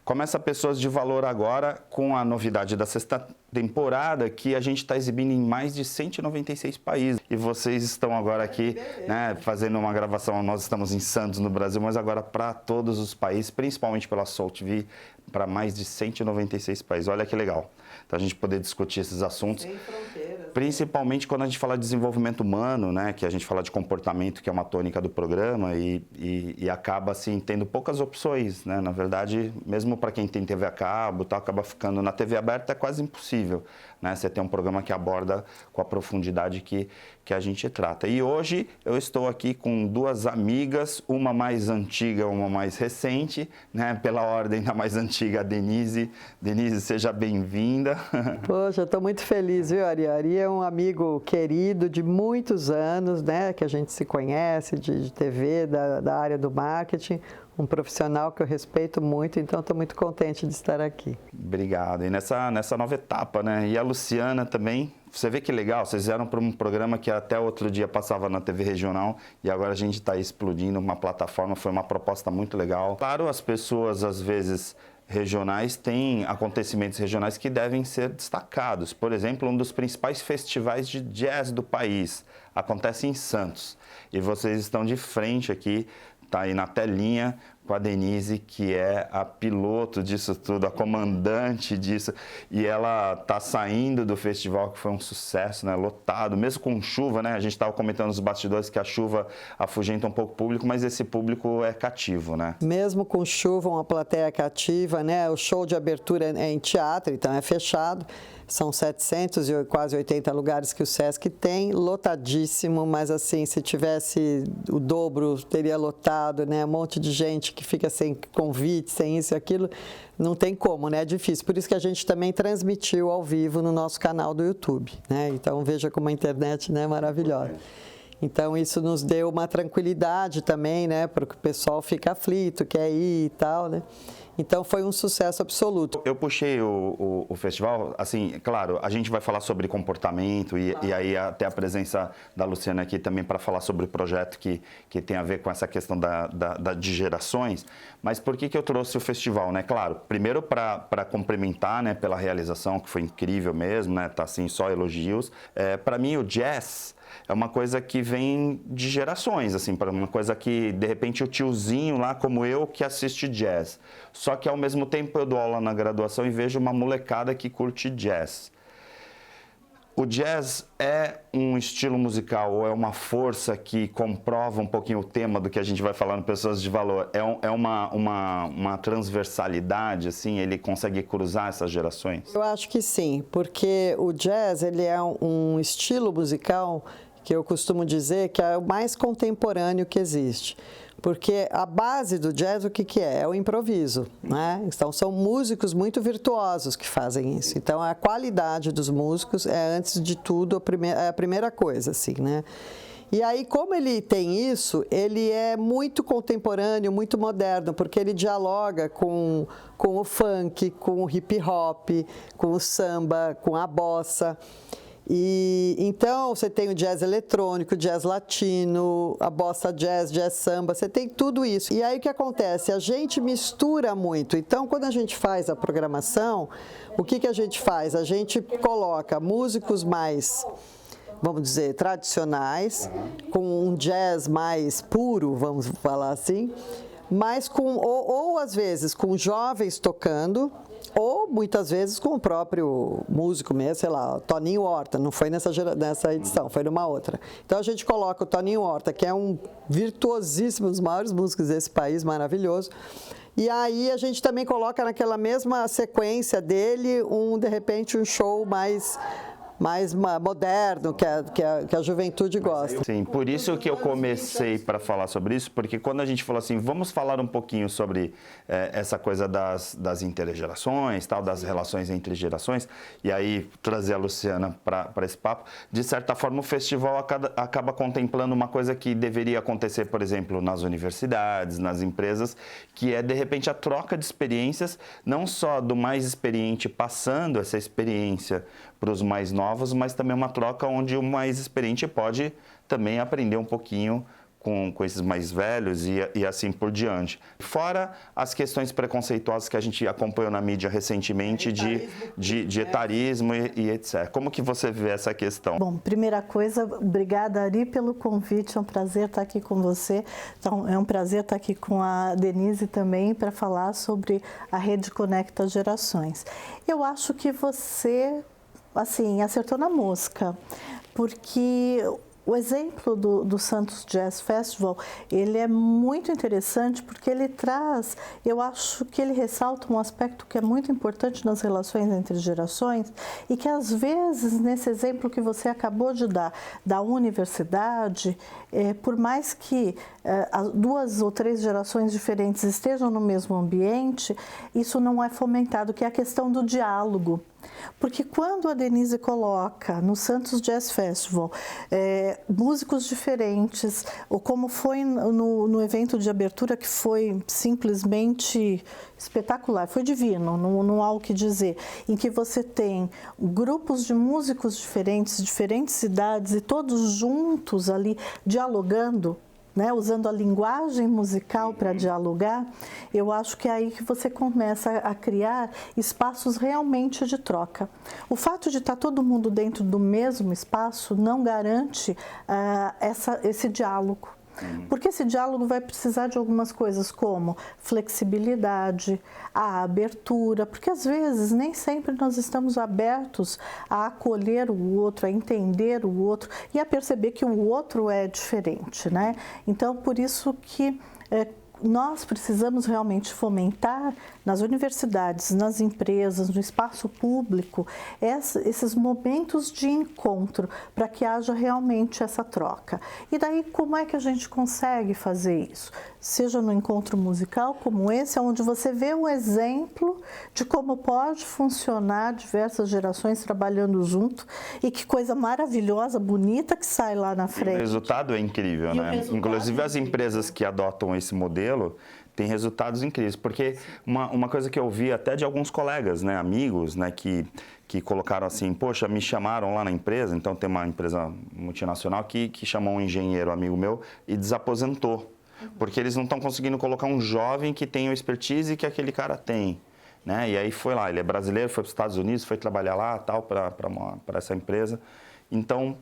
Começa Pessoas de Valor agora com a novidade da sexta temporada, que a gente está exibindo em mais de 196 países. E vocês estão agora aqui, né, fazendo uma gravação. Nós estamos em Santos, no Brasil, mas agora para todos os países, principalmente pela Soul TV, para mais de 196 países. Olha que legal. Então a gente poder discutir esses assuntos. Sem fronteiras. Principalmente quando a gente fala de desenvolvimento humano, né, que a gente fala de comportamento, que é uma tônica do programa, e acaba assim, tendo poucas opções, né? Na verdade, mesmo para quem tem TV a cabo, tá, acaba ficando na TV aberta, é quase impossível, né? Você tem um programa que aborda com a profundidade que a gente trata. E hoje eu estou aqui com duas amigas, uma mais antiga, uma mais recente, né? Pela ordem da mais antiga, a Denise. Denise, seja bem-vinda. Poxa, estou muito feliz, viu, Ari? Ari é um amigo querido de muitos anos, né? Que a gente se conhece de TV, da área do marketing. Um profissional que eu respeito muito, então estou muito contente de estar aqui. Obrigado. E nessa nova etapa, né? E a Luciana também, você vê que legal, vocês vieram para um programa que até outro dia passava na TV regional e agora a gente está explodindo uma plataforma, foi uma proposta muito legal. Claro, as pessoas às vezes regionais têm acontecimentos regionais que devem ser destacados. Por exemplo, um dos principais festivais de jazz do país acontece em Santos e vocês estão de frente aqui. Está aí na telinha com a Denise, que é a piloto disso tudo, a comandante disso. E ela está saindo do festival, que foi um sucesso, né? Lotado, mesmo com chuva, né? A gente estava comentando nos bastidores que a chuva afugenta um pouco o público, mas esse público é cativo, né? Mesmo com chuva, uma plateia cativa, né? O show de abertura é em teatro, então é fechado. São 700 e quase 80 lugares que o Sesc tem, lotadíssimo, mas assim, se tivesse o dobro, teria lotado, né? Um monte de gente que fica sem convite, sem isso e aquilo, não tem como, né? É difícil. Por isso que a gente também transmitiu ao vivo no nosso canal do YouTube, né? Então veja como a internet, né, é maravilhosa. Então isso nos deu uma tranquilidade também, né? Porque o pessoal fica aflito, quer ir e tal, né? Então foi um sucesso absoluto. Eu puxei o festival, assim, claro, a gente vai falar sobre comportamento e aí até a presença da Luciana aqui também para falar sobre o projeto que tem a ver com essa questão de gerações. Mas por que eu trouxe o festival, né? Claro, primeiro para cumprimentar, né, pela realização, que foi incrível mesmo, né? Tá assim, só elogios. Para mim o jazz é uma coisa que vem de gerações, assim, para uma coisa que, de repente, o tiozinho lá, como eu, que assiste jazz. Só que, ao mesmo tempo, eu dou aula na graduação e vejo uma molecada que curte jazz. O jazz é um estilo musical ou é uma força que comprova um pouquinho o tema do que a gente vai falar no Pessoas de Valor? É uma transversalidade, assim? Ele consegue cruzar essas gerações? Eu acho que sim, porque o jazz ele é um estilo musical que eu costumo dizer que é o mais contemporâneo que existe. Porque a base do jazz, o que é? É o improviso, né? Então, são músicos muito virtuosos que fazem isso. Então, a qualidade dos músicos é, antes de tudo, a primeira coisa, assim, né? E aí, como ele tem isso, ele é muito contemporâneo, muito moderno, porque ele dialoga com o funk, com o hip hop, com o samba, com a bossa. E então você tem o jazz eletrônico, o jazz latino, a bossa jazz, jazz samba, você tem tudo isso. E aí o que acontece? A gente mistura muito. Então, quando a gente faz a programação, o que a gente faz? A gente coloca músicos mais, vamos dizer, tradicionais, com um jazz mais puro, vamos falar assim, mas ou às vezes com jovens tocando, ou muitas vezes com o próprio músico mesmo, sei lá, Toninho Horta, não foi nessa edição, foi numa outra. Então a gente coloca o Toninho Horta, que é um virtuosíssimo, um dos maiores músicos desse país, maravilhoso. E aí a gente também coloca naquela mesma sequência dele, de repente, um show mais moderno, que a juventude gosta. Sim, por isso que eu comecei para falar sobre isso, porque quando a gente falou assim, vamos falar um pouquinho sobre essa coisa das intergerações, tal, das relações entre gerações, e aí trazer a Luciana para esse papo, de certa forma o festival acaba contemplando uma coisa que deveria acontecer, por exemplo, nas universidades, nas empresas, que é, de repente, a troca de experiências, não só do mais experiente passando essa experiência para os mais novos, mas também uma troca onde o mais experiente pode também aprender um pouquinho com esses mais velhos e assim por diante. Fora as questões preconceituosas que a gente acompanhou na mídia recentemente de etarismo e etc. Como que você vê essa questão? Bom, primeira coisa, obrigada, Ari, pelo convite. É um prazer estar aqui com você. Então, é um prazer estar aqui com a Denise também para falar sobre a Rede Conecta Gerações. Eu acho que você, assim, acertou na mosca, porque o exemplo do Santos Jazz Festival, ele é muito interessante porque ele traz, eu acho que ele ressalta um aspecto que é muito importante nas relações entre gerações e que às vezes, nesse exemplo que você acabou de dar, da universidade, por mais que duas ou três gerações diferentes estejam no mesmo ambiente, isso não é fomentado, que é a questão do diálogo. Porque quando a Denise coloca no Santos Jazz Festival músicos diferentes, ou como foi no evento de abertura, que foi simplesmente espetacular, foi divino, não há o que dizer, em que você tem grupos de músicos diferentes, diferentes cidades e todos juntos ali dialogando, né, usando a linguagem musical para dialogar, eu acho que é aí que você começa a criar espaços realmente de troca. O fato de estar todo mundo dentro do mesmo espaço não garante esse diálogo. Porque esse diálogo vai precisar de algumas coisas como flexibilidade, a abertura, porque às vezes nem sempre nós estamos abertos a acolher o outro, a entender o outro e a perceber que o outro é diferente, né? Então, por isso que nós precisamos realmente fomentar nas universidades, nas empresas, no espaço público, esses momentos de encontro para que haja realmente essa troca. E daí, como é que a gente consegue fazer isso? Seja no encontro musical como esse, onde você vê um exemplo de como pode funcionar diversas gerações trabalhando junto e que coisa maravilhosa, bonita que sai lá na frente. O resultado é incrível, né? Inclusive as empresas que adotam esse modelo têm resultados incríveis, porque uma coisa que eu vi até de alguns colegas, né, amigos, né, que colocaram assim, poxa, me chamaram lá na empresa, então tem uma empresa multinacional que chamou um engenheiro amigo meu e desaposentou, porque eles não estão conseguindo colocar um jovem que tem a expertise que aquele cara tem, né, e aí foi lá, ele é brasileiro, foi para os Estados Unidos, foi trabalhar lá, tal, para essa empresa, então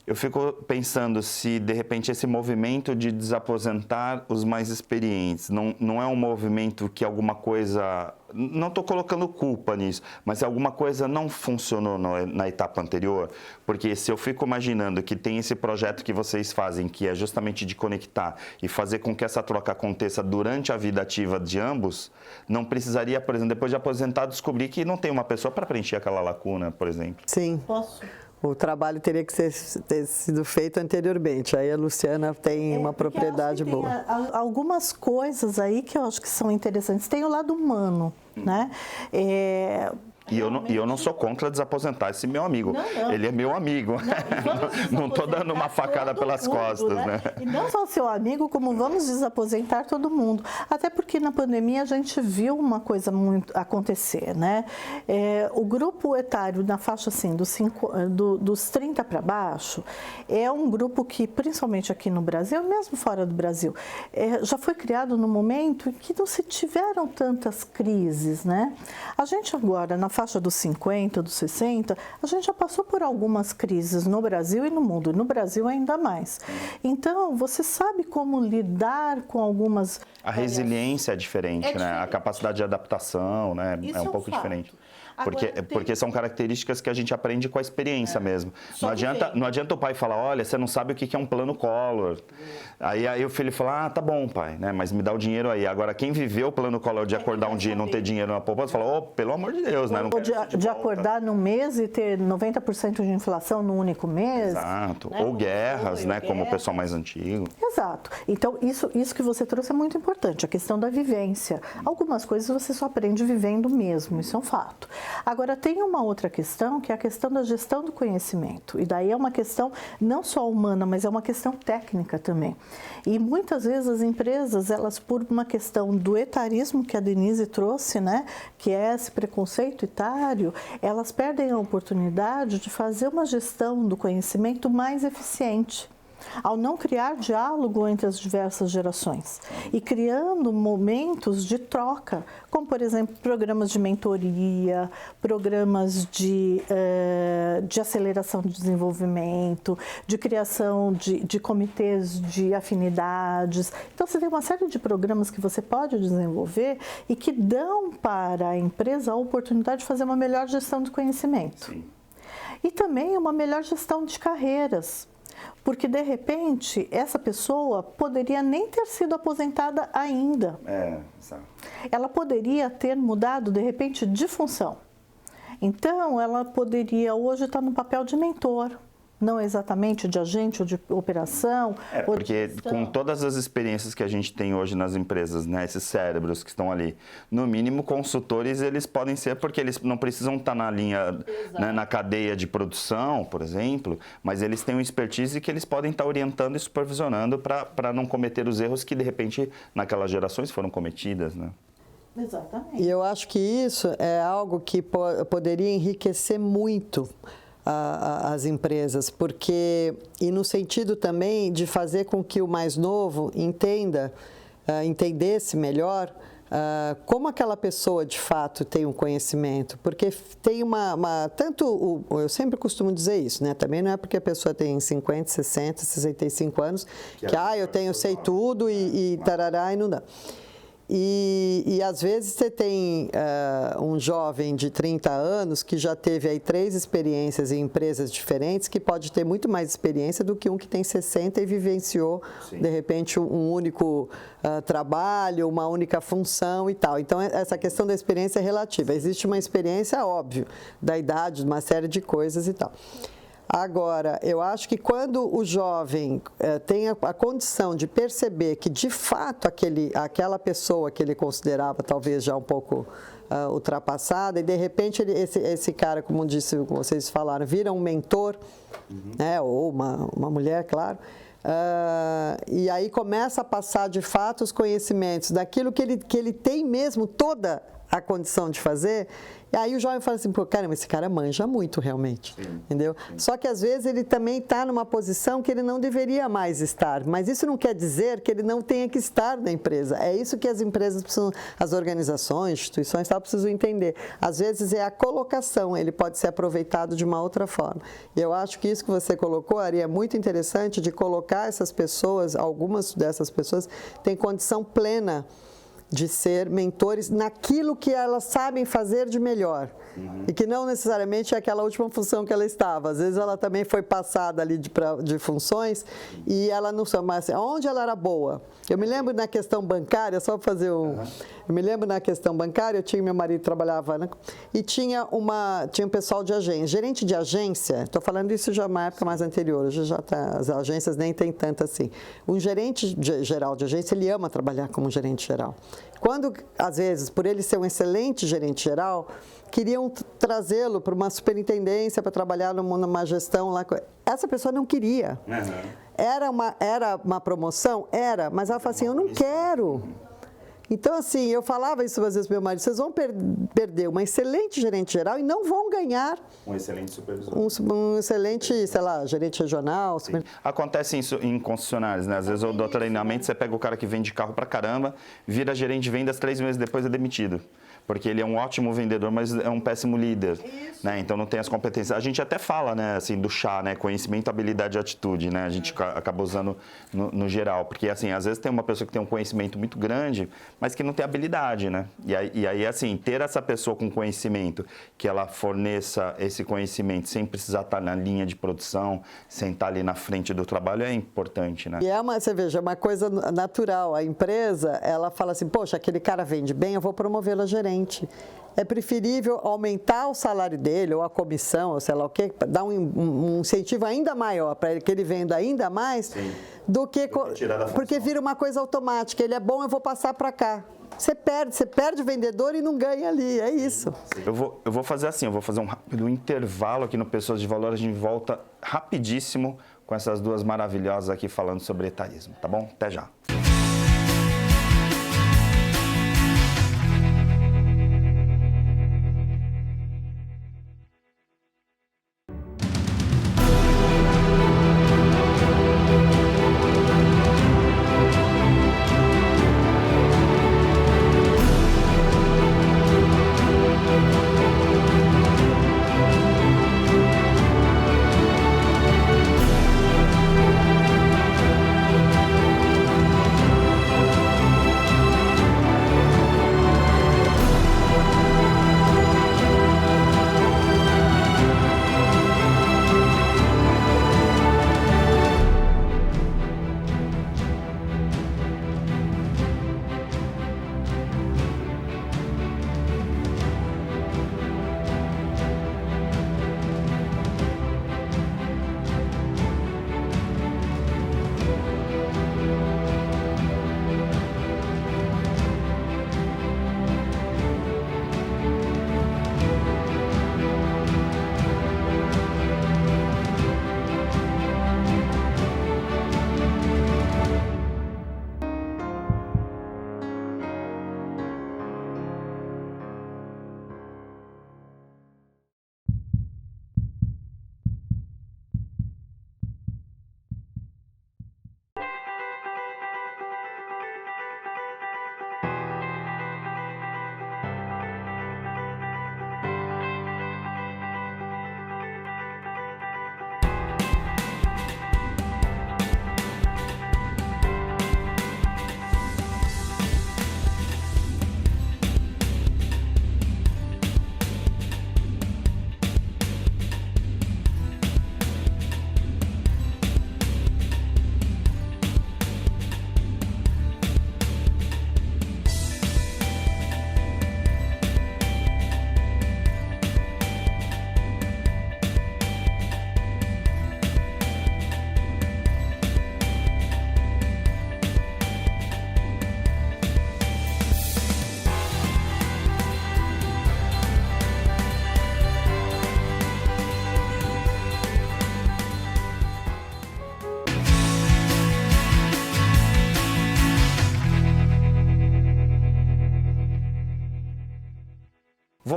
eu fico pensando se, de repente, esse movimento de desaposentar os mais experientes não é um movimento que alguma coisa... Não estou colocando culpa nisso, mas se alguma coisa não funcionou na etapa anterior, porque se eu fico imaginando que tem esse projeto que vocês fazem, que é justamente de conectar e fazer com que essa troca aconteça durante a vida ativa de ambos, não precisaria, por exemplo, depois de aposentar, descobrir que não tem uma pessoa para preencher aquela lacuna, por exemplo. Sim. Posso? O trabalho teria que ter sido feito anteriormente. Aí a Luciana tem uma propriedade boa. Tem algumas coisas aí que eu acho que são interessantes. Tem o lado humano, né? E eu não sou contra desaposentar esse meu amigo. Não. Ele é meu amigo. Não estou dando uma facada pelas costas, né? E não só seu amigo, como vamos desaposentar todo mundo. Até porque na pandemia a gente viu uma coisa muito acontecer, né? O grupo etário na faixa assim, dos 30 para baixo é um grupo que, principalmente aqui no Brasil, mesmo fora do Brasil, já foi criado no momento em que não se tiveram tantas crises, né? A gente agora, na faixa dos 50, dos 60, a gente já passou por algumas crises no Brasil e no mundo, e no Brasil ainda mais. Então, você sabe como lidar com algumas... A resiliência é diferente, né? A capacidade de adaptação, né? É um pouco diferente. Porque são características que a gente aprende com a experiência mesmo. Não adianta o pai falar, olha, você não sabe o que é um plano Collor. Aí o filho fala, tá bom, pai, né? Mas me dá o dinheiro aí. Agora, quem viveu o plano Collor de acordar um dia e não ter dinheiro na poupança, fala, pelo amor de Deus, né? Não de acordar num mês e ter 90% de inflação no único mês. Exato. Né? Ou guerras, né? Como o pessoal mais antigo. Exato. Então, isso que você trouxe é muito importante, a questão da vivência. Algumas coisas você só aprende vivendo mesmo, isso é um fato. Agora, tem uma outra questão, que é a questão da gestão do conhecimento. E daí é uma questão não só humana, mas é uma questão técnica também. E muitas vezes as empresas, elas, por uma questão do etarismo que a Denise trouxe, né, que é esse preconceito etário, elas perdem a oportunidade de fazer uma gestão do conhecimento mais eficiente. ao não criar diálogo entre as diversas gerações e criando momentos de troca, como, por exemplo, programas de mentoria, programas de aceleração de desenvolvimento, de criação de comitês de afinidades. Então, você tem uma série de programas que você pode desenvolver e que dão para a empresa a oportunidade de fazer uma melhor gestão de conhecimento. Sim. E também uma melhor gestão de carreiras. Porque, de repente, essa pessoa poderia nem ter sido aposentada ainda. Exato. Ela poderia ter mudado, de repente, de função. Então, ela poderia hoje estar no papel de mentor, não exatamente de agente ou de operação. Porque com todas as experiências que a gente tem hoje nas empresas, né, esses cérebros que estão ali, no mínimo consultores eles podem ser, porque eles não precisam estar na linha, né, na cadeia de produção, por exemplo, mas eles têm uma expertise que eles podem estar orientando e supervisionando para não cometer os erros que de repente naquelas gerações foram cometidas, né? Exatamente. E eu acho que isso é algo que poderia enriquecer muito as empresas, porque, e no sentido também de fazer com que o mais novo entendesse melhor como aquela pessoa de fato tem um conhecimento, porque tem eu sempre costumo dizer isso, né? Também não é porque a pessoa tem 50, 60, 65 anos que sei tudo e tarará e não dá. E às vezes você tem um jovem de 30 anos que já teve aí 3 experiências em empresas diferentes, que pode ter muito mais experiência do que um que tem 60 e vivenciou, sim, de repente, um único trabalho, uma única função e tal. Então, essa questão da experiência é relativa. Existe uma experiência, óbvio, da idade, de uma série de coisas e tal. Agora, eu acho que quando o jovem tem a condição de perceber que, de fato, aquela pessoa que ele considerava talvez já um pouco ultrapassada, e de repente esse cara, como vocês falaram, vira um mentor, né, ou uma mulher, claro, e aí começa a passar, de fato, os conhecimentos daquilo que ele tem mesmo toda a condição de fazer. E aí o jovem fala assim, pô, caramba, esse cara manja muito realmente, entendeu? Sim. Só que às vezes ele também está numa posição que ele não deveria mais estar, mas isso não quer dizer que ele não tenha que estar na empresa. É isso que as empresas precisam, as organizações, instituições, precisam entender. Às vezes é a colocação, ele pode ser aproveitado de uma outra forma. E eu acho que isso que você colocou, Ari, é muito interessante de colocar essas pessoas, algumas dessas pessoas têm condição plena de ser mentores naquilo que elas sabem fazer de melhor. E que não necessariamente é aquela última função que ela estava. Às vezes ela também foi passada ali de funções e ela não sabe mais onde ela era boa. Eu me lembro na questão bancária, só para fazer Eu me lembro na questão bancária, meu marido trabalhava, né? E tinha um pessoal de agência, gerente de agência, estou falando isso já uma época mais anterior, hoje já tá, as agências nem tem tanto assim. Um gerente geral de agência, ele ama trabalhar como gerente geral. Quando, às vezes, por ele ser um excelente gerente geral, queriam trazê-lo para uma superintendência para trabalhar numa gestão lá. Essa pessoa não queria. Era uma promoção? Era, mas ela falou assim, eu não quero. Então, assim, eu falava isso às vezes para meu marido, vocês vão perder uma excelente gerente geral e não vão ganhar um excelente supervisor. Um excelente, sei lá, gerente regional. Acontece isso em concessionárias, né? Às vezes eu dou treinamento, você pega o cara que vende carro pra caramba, vira gerente de vendas, 3 meses depois é demitido. Porque ele é um ótimo vendedor, mas é um péssimo líder, né? Então não tem as competências. A gente até fala, né, assim, do chá, né, conhecimento, habilidade e atitude, né? A gente acaba usando no geral, porque assim, às vezes tem uma pessoa que tem um conhecimento muito grande, mas que não tem habilidade, né? E aí assim, ter essa pessoa com conhecimento, que ela forneça esse conhecimento sem precisar estar na linha de produção, sem estar ali na frente do trabalho é importante, né? E você veja, é uma coisa natural. A empresa, ela fala assim, poxa, aquele cara vende bem, eu vou promovê-lo a gerente. É preferível aumentar o salário dele, ou a comissão, ou sei lá o quê, dar um incentivo ainda maior para que ele venda ainda mais, sim, do que porque vira uma coisa automática. Ele é bom, eu vou passar para cá. Você perde o vendedor e não ganha ali, é isso. Eu vou fazer assim, eu vou fazer um rápido intervalo aqui no Pessoas de Valor, a gente volta rapidíssimo com essas duas maravilhosas aqui falando sobre etarismo, tá bom? Até já.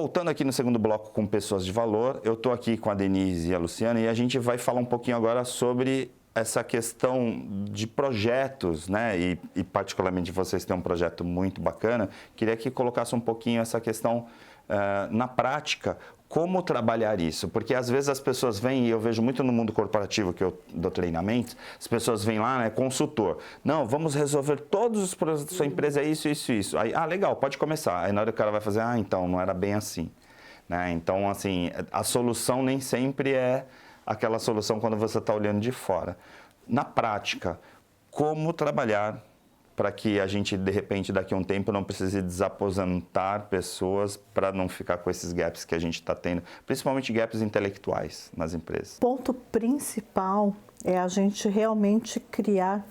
voltando aqui no segundo bloco com Pessoas de Valor, eu estou aqui com a Denise e a Luciana e a gente vai falar um pouquinho agora sobre essa questão de projetos, né? E particularmente vocês têm um projeto muito bacana. Queria que colocasse um pouquinho essa questão na prática, como trabalhar isso, porque às vezes as pessoas vêm, e eu vejo muito no mundo corporativo que eu dou treinamento, as pessoas vêm lá, né, consultor, não, vamos resolver todos os problemas da sua empresa, é isso, isso, isso. Aí, legal, pode começar. Aí na hora que o cara vai fazer, então, não era bem assim. Né? Então, assim, a solução nem sempre é aquela solução quando você está olhando de fora. Na prática, como trabalhar para que a gente, de repente, daqui a um tempo, não precise desaposentar pessoas para não ficar com esses gaps que a gente está tendo, principalmente gaps intelectuais nas empresas. O ponto principal é a gente realmente criar,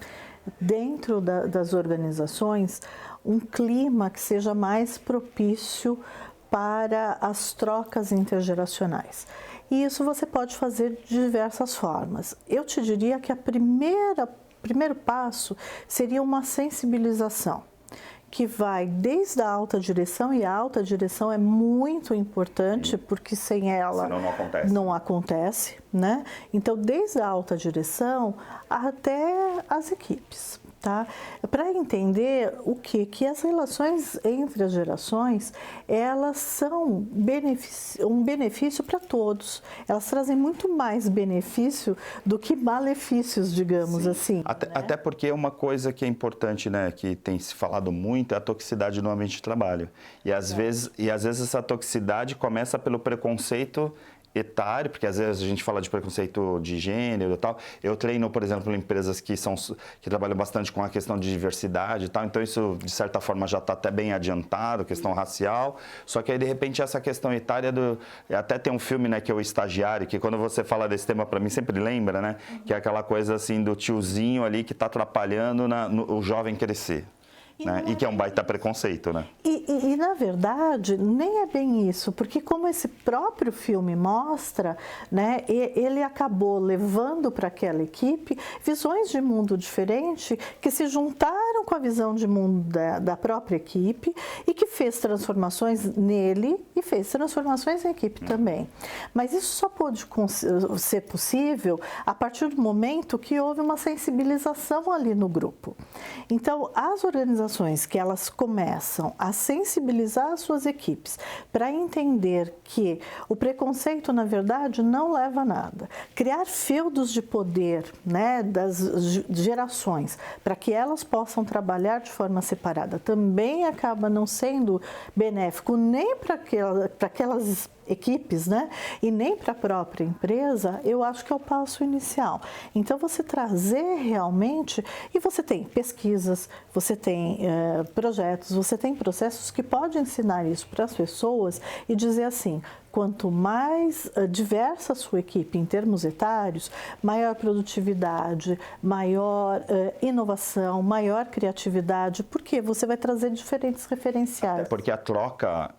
dentro das organizações, um clima que seja mais propício para as trocas intergeracionais. E isso você pode fazer de diversas formas. Eu te diria que o primeiro passo seria uma sensibilização, que vai desde a alta direção, e a alta direção é muito importante, porque sem ela não acontece, né? Então, desde a alta direção até as equipes. Tá? Para entender que as relações entre as gerações, elas são um benefício para todos. Elas trazem muito mais benefício do que malefícios, digamos assim. Até porque uma coisa que é importante, né, que tem se falado muito, é a toxicidade no ambiente de trabalho. E às vezes essa toxicidade começa pelo preconceito etário, porque às vezes a gente fala de preconceito de gênero e tal. Eu treino, por exemplo, empresas que trabalham bastante com a questão de diversidade e tal, então isso, de certa forma, já está até bem adiantado, questão racial. Só que aí, de repente, essa questão etária até tem um filme, né, que é O Estagiário, que quando você fala desse tema, para mim, sempre lembra, né, que é aquela coisa, assim, do tiozinho ali que está atrapalhando o jovem crescer. Né? E que é um baita preconceito, né? E, na verdade, nem é bem isso, porque como esse próprio filme mostra, né, ele acabou levando para aquela equipe visões de mundo diferente que se juntaram com a visão de mundo da própria equipe e que fez transformações nele e fez transformações na equipe também. Mas isso só pôde ser possível a partir do momento que houve uma sensibilização ali no grupo. Então, as organizações que elas começam a sensibilizar as suas equipes para entender que o preconceito, na verdade, não leva a nada. Criar feudos de poder, né, das gerações, para que elas possam trabalhar de forma separada, também acaba não sendo benéfico nem para aquelas equipes, né? E nem para a própria empresa, eu acho que é o passo inicial. Então, você trazer realmente, e você tem pesquisas, você tem projetos, você tem processos que podem ensinar isso para as pessoas e dizer assim, quanto mais diversa a sua equipe em termos etários, maior produtividade, maior inovação, maior criatividade, porque você vai trazer diferentes referenciais. Até porque a troca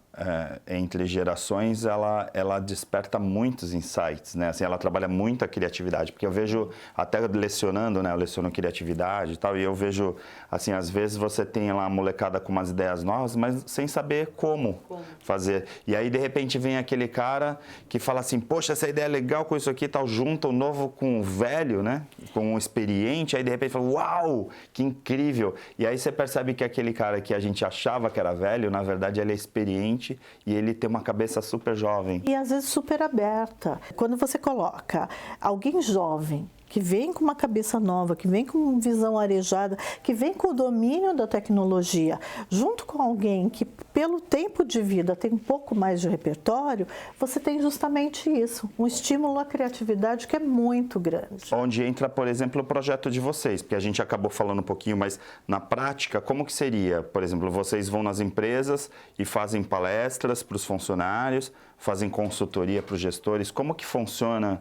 entre gerações, ela desperta muitos insights, né? Assim, ela trabalha muito a criatividade, porque eu vejo, até lecionando, né? Eu leciono criatividade e tal, e eu vejo, assim, às vezes você tem lá a molecada com umas ideias novas, mas sem saber como fazer. E aí, de repente, vem aquele cara que fala assim, poxa, essa ideia é legal com isso aqui e tal, junta o novo com o velho, né? Com o experiente, aí de repente fala, uau, que incrível! E aí você percebe que aquele cara que a gente achava que era velho, na verdade, ele é experiente, e ele tem uma cabeça super jovem. E às vezes super aberta. Quando você coloca alguém jovem, que vem com uma cabeça nova, que vem com visão arejada, que vem com o domínio da tecnologia, junto com alguém que, pelo tempo de vida, tem um pouco mais de repertório, você tem justamente isso, um estímulo à criatividade que é muito grande. Onde entra, por exemplo, o projeto de vocês, porque a gente acabou falando um pouquinho, mas na prática, como que seria? Por exemplo, vocês vão nas empresas e fazem palestras para os funcionários, fazem consultoria para os gestores, como que funciona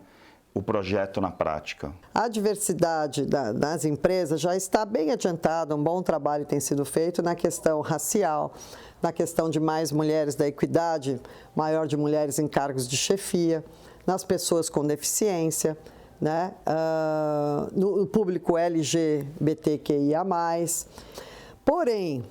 o projeto na prática? A diversidade das empresas já está bem adiantada, um bom trabalho tem sido feito na questão racial, na questão de mais mulheres, da equidade maior de mulheres em cargos de chefia, nas pessoas com deficiência, né? No público LGBTQIA+. Porém,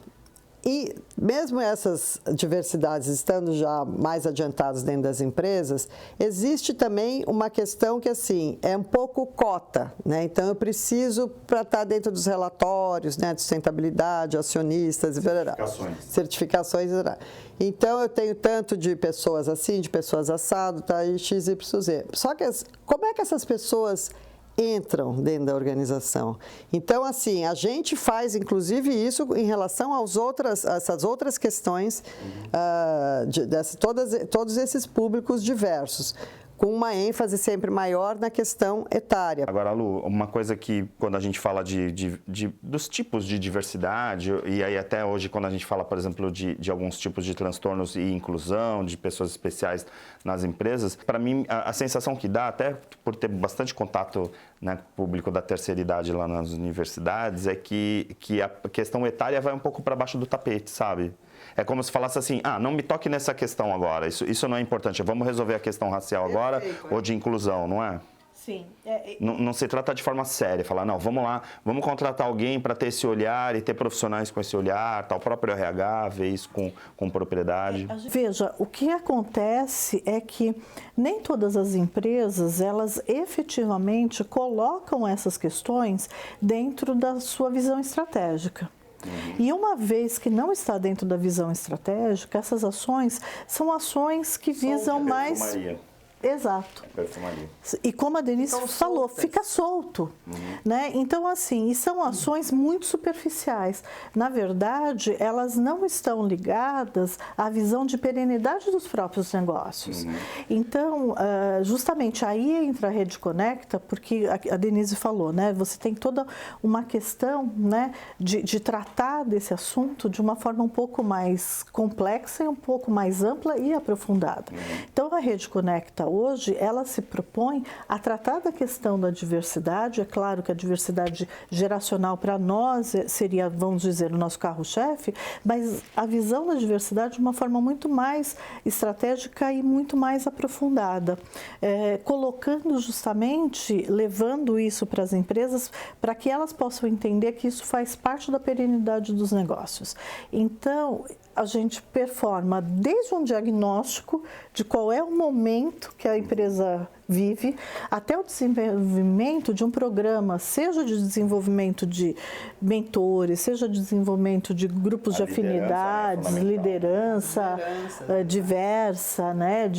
E mesmo essas diversidades estando já mais adiantadas dentro das empresas, existe também uma questão que, assim, é um pouco cota, né? Então, eu preciso, para estar dentro dos relatórios, né, de sustentabilidade, acionistas, certificações, então, eu tenho tanto de pessoas assim, de pessoas assado, tá, e XYZ. Só que, como é que essas pessoas entram dentro da organização? Então, assim, a gente faz, inclusive, isso em relação essas outras questões, todos esses públicos diversos, com uma ênfase sempre maior na questão etária. Agora, Lu, uma coisa que quando a gente fala dos tipos de diversidade, e aí até hoje quando a gente fala, por exemplo, de alguns tipos de transtornos e inclusão, de pessoas especiais nas empresas, para mim a sensação que dá, até por ter bastante contato, né, público da terceira idade lá nas universidades, é que a questão etária vai um pouco para baixo do tapete, sabe? É como se falasse assim, não me toque nessa questão agora, isso não é importante, vamos resolver a questão racial agora ou de inclusão, não é? Sim. Não se trata de forma séria, falar, não, vamos lá, vamos contratar alguém para ter esse olhar e ter profissionais com esse olhar, o próprio RH vê isso com propriedade. Veja, o que acontece é que nem todas as empresas, elas efetivamente colocam essas questões dentro da sua visão estratégica. E uma vez que não está dentro da visão estratégica, essas ações são ações que visam mais... Exato. E como a Denise falou, fica solto. Né? Então, assim, e são ações muito superficiais. Na verdade, elas não estão ligadas à visão de perenidade dos próprios negócios. Então, justamente aí entra a Rede Conecta, porque a Denise falou, né? Você tem toda uma questão, né, de tratar desse assunto de uma forma um pouco mais complexa e um pouco mais ampla e aprofundada. Então, a Rede Conecta hoje, ela se propõe a tratar da questão da diversidade. É claro que a diversidade geracional para nós seria, vamos dizer, o nosso carro-chefe, mas a visão da diversidade de uma forma muito mais estratégica e muito mais aprofundada, colocando justamente, levando isso para as empresas, para que elas possam entender que isso faz parte da perenidade dos negócios. Então, a gente performa desde um diagnóstico de qual é o momento que a empresa vive, até o desenvolvimento de um programa, seja de desenvolvimento de mentores, seja de desenvolvimento de grupos de afinidades, liderança diversa, né?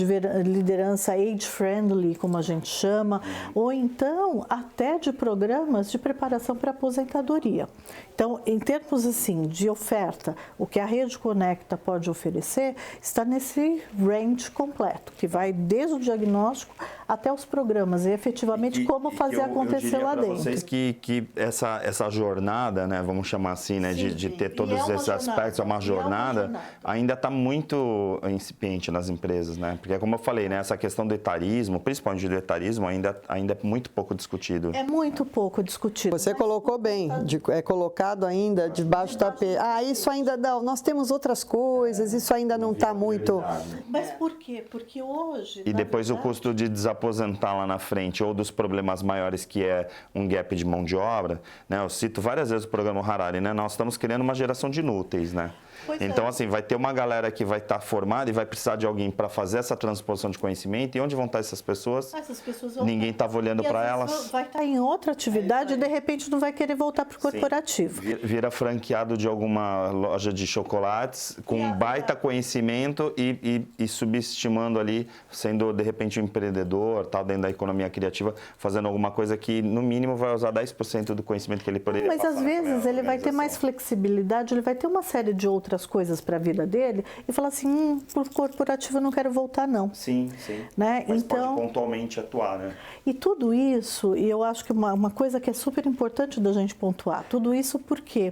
Liderança age-friendly, como a gente chama, ou então até de programas de preparação para aposentadoria. Então, em termos assim, de oferta, o que a Rede Conecta pode oferecer está nesse range completo, que vai desde o diagnóstico até os programas e efetivamente como fazer acontecer lá dentro. Vocês que essa jornada, né, vamos chamar assim, né, de ter todos esses aspectos, é uma jornada, ainda está muito incipiente nas empresas, né? Porque como eu falei, né, essa questão do etarismo, principalmente do etarismo, ainda é muito pouco discutido. É muito pouco discutido. Você colocou bem, é colocado ainda debaixo do tapete. Isso ainda não, nós temos outras coisas, isso ainda não está muito... Mas por quê? Porque hoje... E depois o custo de desaposentar lá na frente, ou dos problemas maiores que é um gap de mão de obra, né? Eu cito várias vezes o programa Harari, né? Nós estamos criando uma geração de inúteis, né? Então, assim, vai ter uma galera que vai estar formada e vai precisar de alguém para fazer essa transposição de conhecimento. E onde vão estar essas pessoas? Essas pessoas ninguém estava olhando para elas. Vai estar em outra atividade e, de repente, não vai querer voltar para o corporativo. Vira franqueado de alguma loja de chocolates com um baita conhecimento e subestimando ali, sendo, de repente, um empreendedor, tal, dentro da economia criativa, fazendo alguma coisa que, no mínimo, vai usar 10% do conhecimento que ele poderia passar. Mas, às vezes, ele vai ter mais flexibilidade, ele vai ter uma série de outras coisas para a vida dele e falar assim, para o corporativo eu não quero voltar, não. Sim. Né? Mas então, pode pontualmente atuar, né? E tudo isso, e eu acho que uma coisa que é super importante da gente pontuar, tudo isso por quê?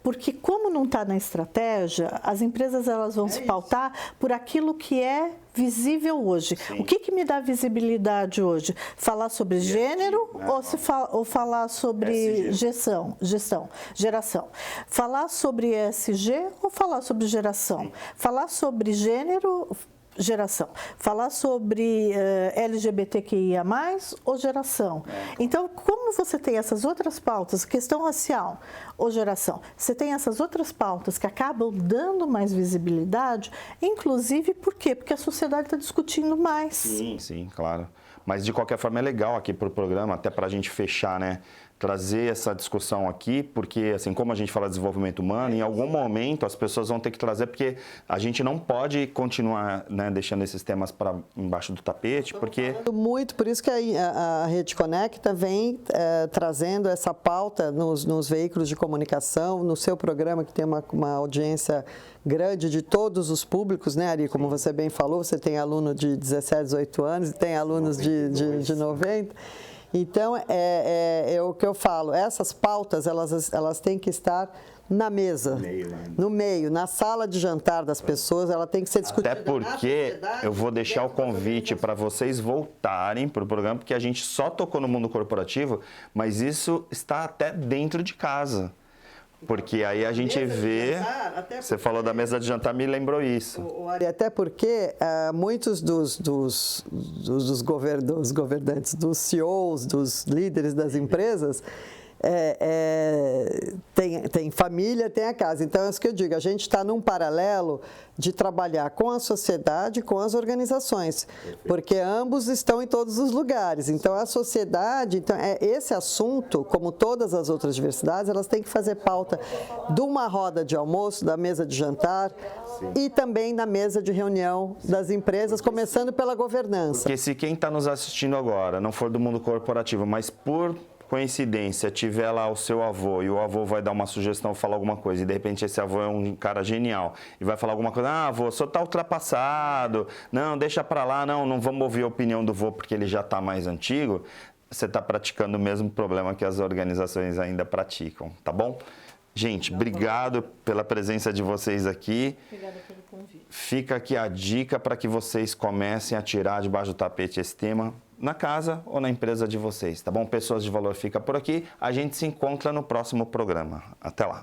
Porque como não está na estratégia, as empresas elas vão se pautar por aquilo que é visível hoje. Sim. O que me dá visibilidade hoje? Falar sobre gênero ou falar sobre geração? Falar sobre ESG ou falar sobre geração? Sim. Falar sobre gênero, geração. Falar sobre LGBTQIA+, ou geração. Então, como você tem essas outras pautas, questão racial ou geração, você tem essas outras pautas que acabam dando mais visibilidade, inclusive por quê? Porque a sociedade está discutindo mais. Sim, sim, claro. Mas, de qualquer forma, é legal aqui para o programa, até para a gente fechar, né? Trazer essa discussão aqui, porque, assim, como a gente fala de desenvolvimento humano, em algum momento as pessoas vão ter que trazer, porque a gente não pode continuar, né, deixando esses temas para embaixo do tapete, porque... Muito, por isso que a Rede Conecta vem trazendo essa pauta nos veículos de comunicação, no seu programa, que tem uma audiência grande de todos os públicos, né, Ari? Como você bem falou, você tem aluno de 17, 18 anos e tem alunos de 90. Então, é o que eu falo, essas pautas, elas têm que estar na mesa, no meio, na sala de jantar das pessoas, ela tem que ser discutida. Até porque eu vou deixar o convite para vocês voltarem para o programa, porque a gente só tocou no mundo corporativo, mas isso está até dentro de casa. Porque aí a gente vê, você falou da mesa de jantar, me lembrou isso. Até porque muitos dos governantes, dos CEOs, dos líderes das empresas, tem família, tem a casa. Então, é isso que eu digo, a gente está num paralelo de trabalhar com a sociedade e com as organizações, porque ambos estão em todos os lugares. Então, a sociedade, esse assunto, como todas as outras diversidades, elas têm que fazer pauta de uma roda de almoço, da mesa de jantar, sim, e também na mesa de reunião das empresas, começando pela governança. Porque se quem está nos assistindo agora não for do mundo corporativo, mas por coincidência, tiver lá o seu avô e o avô vai dar uma sugestão, falar alguma coisa, e de repente esse avô é um cara genial e vai falar alguma coisa, avô, o senhor está ultrapassado, não, deixa para lá, não vamos ouvir a opinião do vô porque ele já está mais antigo, você está praticando o mesmo problema que as organizações ainda praticam, tá bom? Gente, obrigado pela presença de vocês aqui. Obrigada pelo convite. Fica aqui a dica para que vocês comecem a tirar debaixo do tapete esse tema na casa ou na empresa de vocês, tá bom? Pessoas de Valor fica por aqui. A gente se encontra no próximo programa. Até lá.